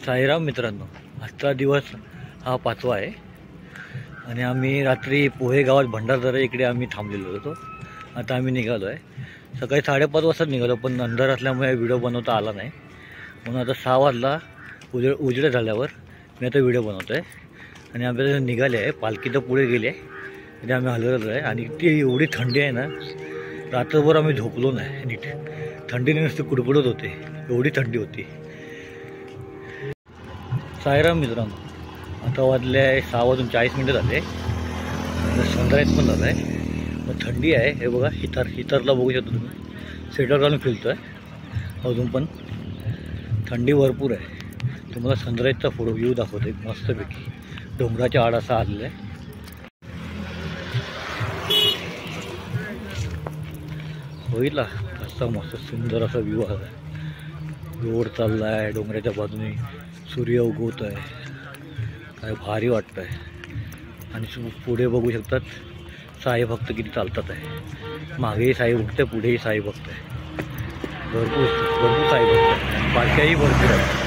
साईराम मित्रांनो, आजचा दिवस हा 5वा आहे आणि आम्ही रात्री पोहे गावात भंडारदरा इकडे आम्ही थांबलेलो होतो. आता आम्ही निघालो आहे. सकाळी 5:30 वाजता निघालो, पण अंधार असल्यामुळे व्हिडिओ बनवता आला नाही. म्हणून आता 6 वाजला उजेड झाल्यावर मी आता व्हिडिओ बनवतो आहे. आणि आमच्या निघाले आहे, पालखी तर पुढे गेली आहे, म्हणजे आम्ही हलवलो आहे. आणि ती एवढी थंडी आहे ना, रात्रभर आम्ही झोपलो नाही नीट. थंडीने नुसती कुडकुडत होते, एवढी थंडी होती. साईराम मित्रांनो, आता वाजले आहे 6:40 झाले. सनराईज पण झाला आहे. मग थंडी आहे, हे बघा. हिटरला बघू शकतो तुम्ही, स्वेटर घालून फिरतो आहे. अजून पण थंडी भरपूर आहे. तुम्हाला सनराईजचा फोटो व्ह्यू दाखवतो मस्तपैकी. डोंगराच्या आड असा आलेला आहे. होईल असा मस्त सुंदर असा व्ह्यू आला आहे. रोड चालला आहे, डोंगराच्या बाजूने सूर्य उगवतो आहे. काय भारी वाटतं आहे. आणि पुढे बघू शकतात साई भक्त किती चालतात आहे. मागेही साई भक्त आहे, पुढेही साई भक्त आहे. भरपूर साई भक्त आहे. पालख्याही भरपूर आहे.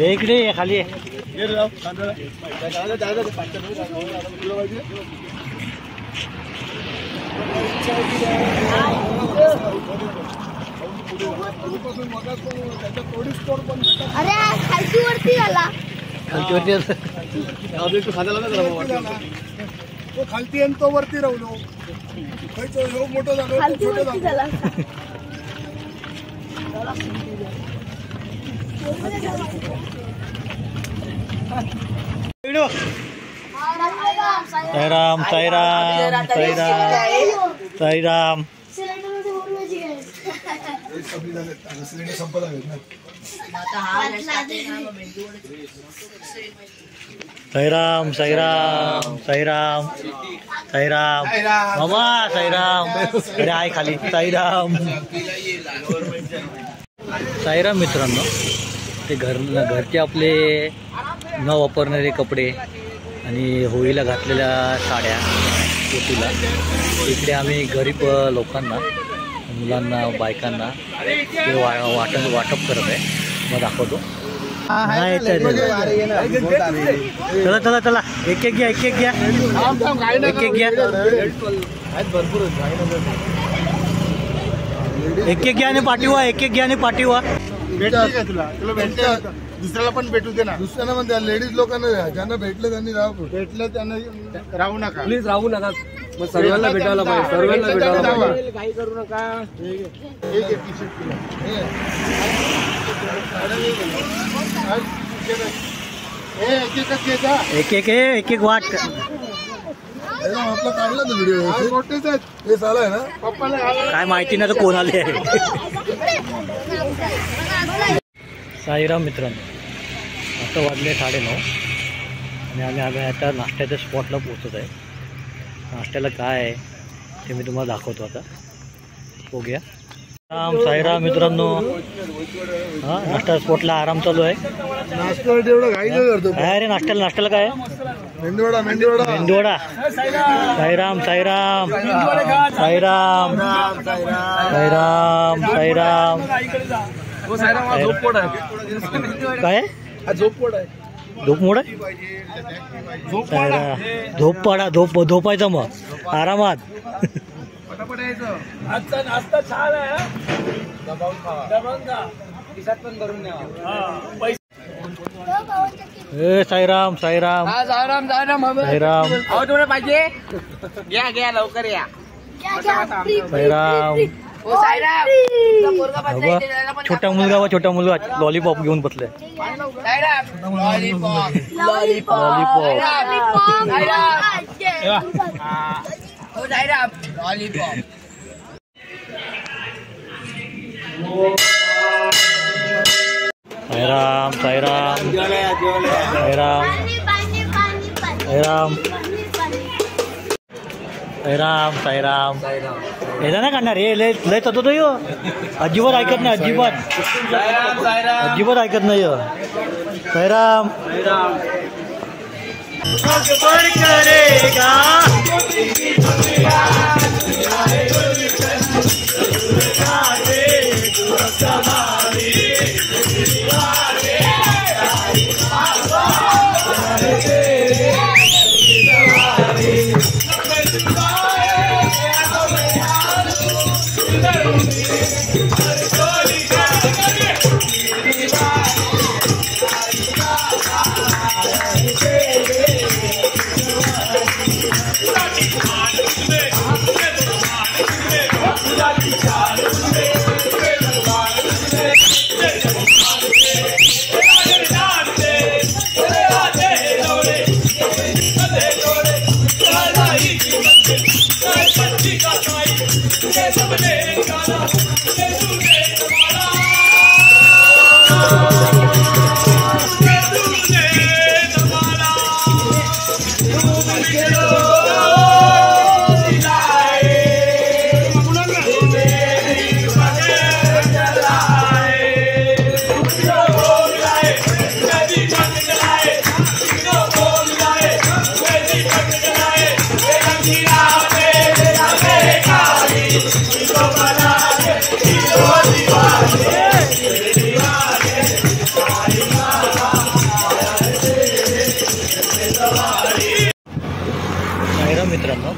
इकडे खाली अरे खालती वरती झाला. तो खालती आणि तो वरती राहलो. मोठं झालं, छोटं झालं. साईराम साईराम साईराम साईराम. साईराम साईराम साईराम साईराम मामा साईराम. अरे आहे खाली. साईराम साईराम मित्रांनो, ते घरचे आपले न वापरणारे कपडे आणि होळीला घातलेल्या साड्या पोतीला इकडे आम्ही गरीब लोकांना, मुलांना, बायकांना ते वाटप करत आहे. मग दाखवतो. चला चला चला, एक घ्या, एक घ्या, एक घ्या, एक घ्या आणि पाठवा, एक घ्या आणि पाठवा. दुसऱ्याला पण भेटू दे ना. दुसऱ्यांना पण द्या. लेडीज लोकांना ज्यांना भेटलं त्यांनी भेटलं त्यांना राहू नका, प्लीज राहू नका. मग सर्वांना भेटायला पाहिजे, सर्वांना भेटायला पाहिजे. काही करू नका. एक एक वाट आपला काढला ना व्हिडिओ. मोठेच आहेत हे. साला आहे ना पप्पाला काय माहिती नाही तर कोण आले आहे. साईराम मित्रांनो, आता वाजले 9:30 आणि आम्ही आता नाश्त्याच्या स्पॉटला पोहोचत आहे. नाश्त्याला काय आहे ते मी तुम्हाला दाखवतो आता. बघूया. राम साईराम मित्रांनो, हां नाश्ता स्पॉटला आराम चालू आहे. नाश्ता एवढं घाई करतो. काय रे नाश्त्याला काय आहे? मेंदूवडा मेंदूवडा मेंदूवडा. साईराम साईराम साईराम साईराम साईराम. काय झोपमोड आहे. झोपपाडा झोपायचं मग आरामात. नाश्ता छान आहे. साईराम साईराम साईराम साईराम साईराम तुम्हाला पाहिजे घ्या घ्या लवकर या. साईराम. छोटा मुलगा लॉलीपॉप घेऊन बसलाय. लॉलीपॉप साईराम साईराम साईराम साईराम साईराम साईराम. याला नाही काढणार रे. लय ततो तो यो अजिबात ऐकत नाही. अजिबात ऐकत नाही. साईराम मित्रांनो,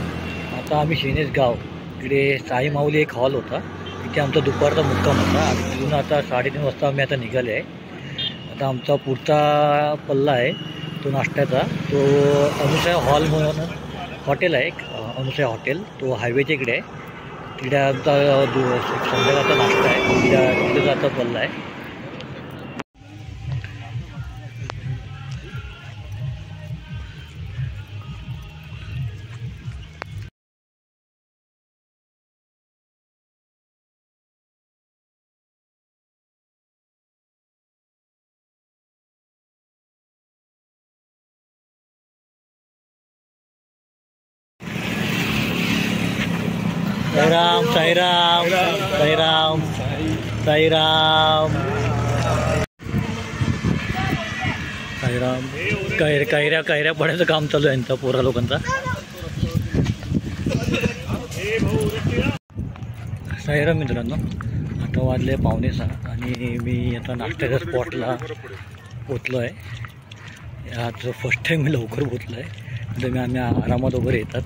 आता आम्ही शेनेस गाव इकडे साई माऊली एक हॉल होता, तिथे आमचा दुपारचा मुक्काम होता. तिथून आता 3:30 वाजता आम्ही आता निघाले आहे. आता आमचा पुढचा पल्ला आहे तो नाश्त्याचा, तो अनुसया हॉल म्हणून हॉटेल आहे, एक अनुसया हॉटेल, तो हायवेच्या इकडे आहे. तिकडे आमचा संध्याकाळचा नाश्ता आहे, तिथे जाता पल्ला आहे. साईराम साईराम साईराम साईराम साईराम. कैऱ्या पडायचं काम चालू आहे यांचा, पोरा लोकांचा. साईराम मित्रांनो, आता वाजले 5:45 आणि मी आता नाश्त्याच्या स्पॉटला पोचलो आहे. आज फर्स्ट टाईम मी लवकर पोचलो आहे, तर आम्ही आरामात वगैरे येतात.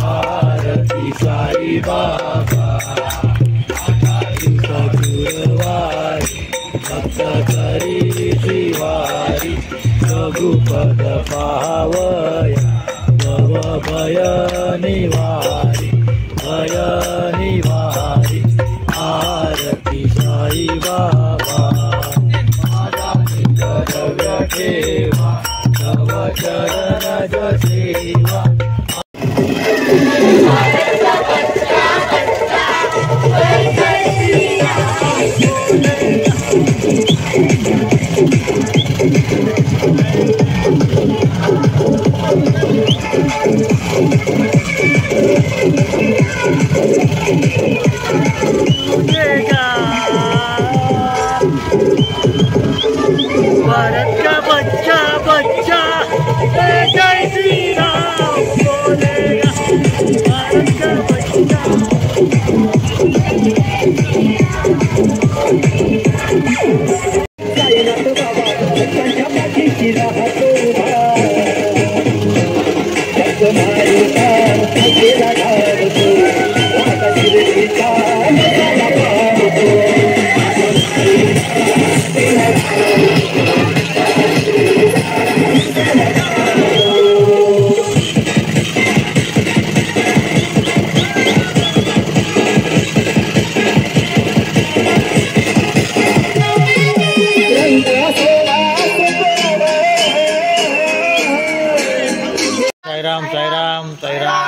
आरती साई बाबा भक्त करी शिवारी, रघुपद पावया भव भय निवारी, भय निवारी. आरती साई बाबा द्रव्य ठेवा, तव चरण सेवा. बोलेगा भारत का बच्चा बच्चा जय श्री राम बोलेगा भारत का बच्चा। साईराम साईराम साईराम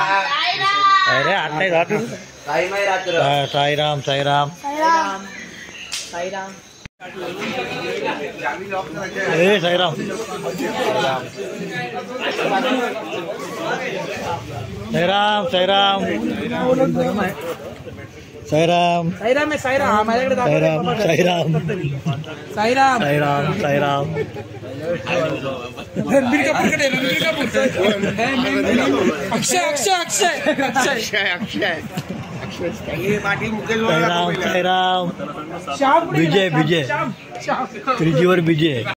अरे आता जात साईराम साईराम अरे साईराम साईराम साईराम साईराम साईराम आहे साईराम माझ्याकडे साईराम साईराम साईराम साईराम साईराम रणबीर कपूरकडे रणबीर कपूर अक्षय अक्षय अक्षय अक्षय अक्षय पाटील मुकेश साईराम साईराम श्याम विजय विजय श्याम त्रिजीवर विजय।